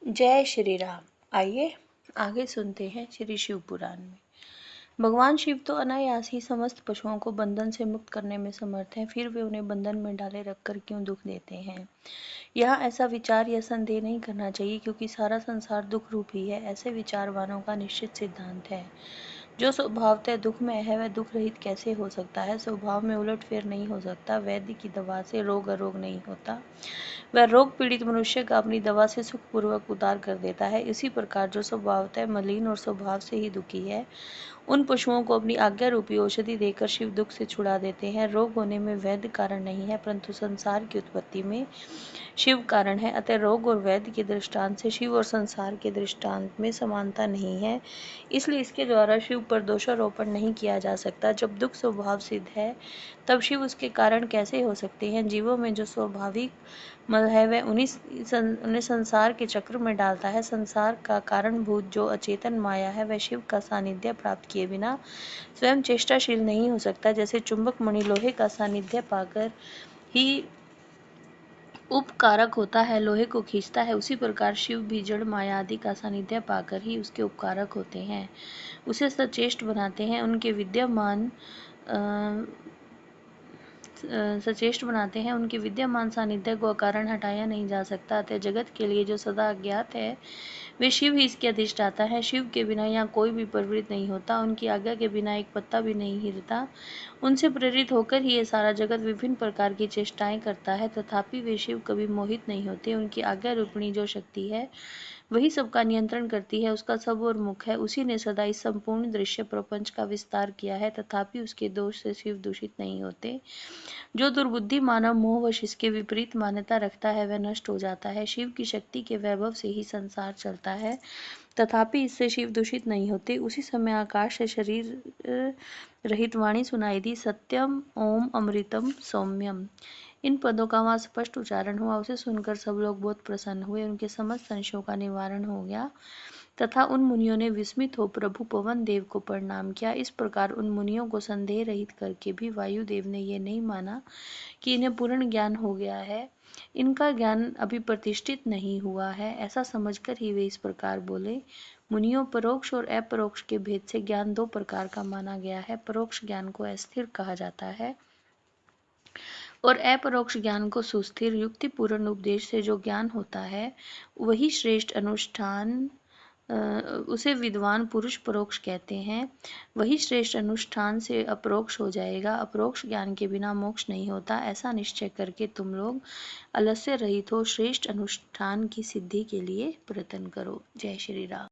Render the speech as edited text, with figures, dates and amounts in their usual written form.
जय श्री राम। आइए आगे सुनते हैं श्री शिव पुराण में। भगवान शिव तो अनायास ही समस्त पशुओं को बंधन से मुक्त करने में समर्थ हैं, फिर वे उन्हें बंधन में डाले रखकर क्यों दुख देते हैं। यहाँ ऐसा विचार या संदेह नहीं करना चाहिए, क्योंकि सारा संसार दुख रूप ही है, ऐसे विचारवानों का निश्चित सिद्धांत है। जो स्वभावतः दुख में है वह दुख रहित कैसे हो सकता है। स्वभाव में उलटफेर नहीं हो सकता। वैद्य की दवा से रोग अरोग नहीं होता, वह रोग पीड़ित मनुष्य का अपनी दवा से सुखपूर्वक उद्धार कर देता है। इसी प्रकार जो स्वभावतः मलिन और स्वभाव से ही दुखी है, उन पशुओं को अपनी आज्ञा रूपी औषधि देकर शिव दुख से छुड़ा देते हैं। रोग होने में वैद्य कारण नहीं है, परंतु संसार की उत्पत्ति में शिव कारण है। अतः रोग और वैद्य के दृष्टांत से शिव और संसार के दृष्टांत में समानता नहीं है, इसलिए इसके द्वारा शिव पर दोषारोपण नहीं किया जा सकता। जब दुख स्वभाव सिद्ध है, तब शिव उसके कारण कैसे हो सकते हैं। जीवों में जो स्वाभाविक मल है वह उन्हें संसार के चक्र में डालता है। संसार का कारणभूत जो अचेतन माया है, वह शिव का सानिध्य प्राप्त किए बिना स्वयं चेष्टाशील नहीं हो सकता। जैसे चुंबक मणि लोहे का सानिध्य पाकर ही उपकारक होता है, लोहे को खींचता है, उसी प्रकार शिव भी जड़ माया आदि का सानिध्य पाकर ही उसके उपकारक होते हैं, उसे सचेष्ट बनाते हैं। उनके विद्यमान सानिध्य को अकारण हटाया नहीं जा सकता। अतः जगत के लिए जो सदा अज्ञात है, वे शिव ही इसके अधिष्ठाता है। शिव के बिना यहाँ कोई भी प्रवृत्त नहीं होता, उनकी आज्ञा के बिना एक पत्ता भी नहीं हिलता। उनसे प्रेरित होकर ही ये सारा जगत विभिन्न प्रकार की चेष्टाएं करता है, तथापि वे शिव कभी मोहित नहीं होते। उनकी आज्ञा रूपिणी जो शक्ति है, वही सबका नियंत्रण करती है, उसका सब और मुख है। उसी ने सदा इस संपूर्ण दृश्य प्रपंच का विस्तार किया है, तथापि उसके दोष से शिव दूषित नहीं होते। जो दुर्बुद्धि मानव मोहवश इसके विपरीत मान्यता रखता है, वह नष्ट हो जाता है। शिव की शक्ति के वैभव से ही संसार चलता है, तथापि इससे शिव दूषित नहीं होते। उसी समय आकाश से शरीर रहित वाणी सुनाई दी, सत्यम ओम अमृतम सौम्यम। इन पदों का वहां स्पष्ट उच्चारण हुआ। उसे सुनकर सब लोग बहुत प्रसन्न हुए, उनके समस्त संशयों का निवारण हो गया तथा उन मुनियों ने विस्मित हो प्रभु पवन देव को प्रणाम किया। इस प्रकार उन मुनियों को संदेह रहित करके भी वायुदेव ने यह नहीं माना कि इन्हें पूर्ण ज्ञान हो गया है, इनका ज्ञान अभी प्रतिष्ठित नहीं हुआ है। ऐसा समझकर ही वे इस प्रकार बोले, मुनियों, परोक्ष और अपरोक्ष के भेद से ज्ञान दो प्रकार का माना गया है। परोक्ष ज्ञान को अस्थिर कहा जाता है और अपरोक्ष ज्ञान को सुस्थिर। युक्तिपूर्ण उपदेश से जो ज्ञान होता है, वही श्रेष्ठ अनुष्ठान उसे विद्वान पुरुष परोक्ष कहते हैं। वही श्रेष्ठ अनुष्ठान से अपरोक्ष हो जाएगा। अपरोक्ष ज्ञान के बिना मोक्ष नहीं होता। ऐसा निश्चय करके तुम लोग आलस्य रहित हो श्रेष्ठ अनुष्ठान की सिद्धि के लिए प्रयत्न करो। जय श्री राम।